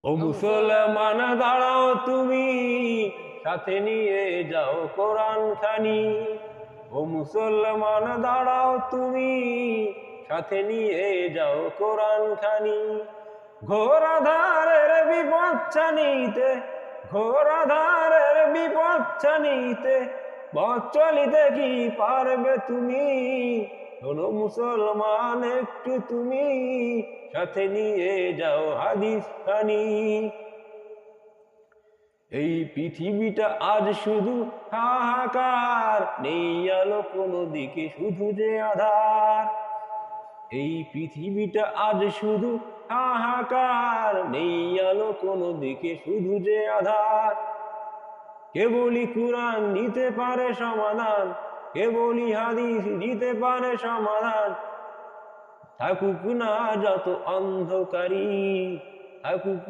ও মুসলমান দাঁড়াও তুমি, সাথে নিয়ে যাও কোরআন খানি। ও মুসলমান দাঁড়াও তুমি, সাথে নিয়ে যাও কোরআন খানি। ঘোর আধারের বিপদ চানিতে, ঘোর আধারের বিপদ চানিতে, পথ চলিতে কি পারবে তুমি? শোনো মুসলমান একটু তুমি, সাথে নিয়ে যাও হাদিস খানি। এই পৃথিবীটা আজ শুধু হাহাকার, নেই আলো কোনো দিকে, শুধু যে আধার। এই পৃথিবীটা আজ শুধু হাহাকার, নেই আলো কোনো দিকে, শুধু যে আধার। কেবলই কুরআন দিতে পারে সমাধান, কেবলই হাদিস দিতে পারে সমাধান। থাকুক না যত অন্ধকারী, থাকুক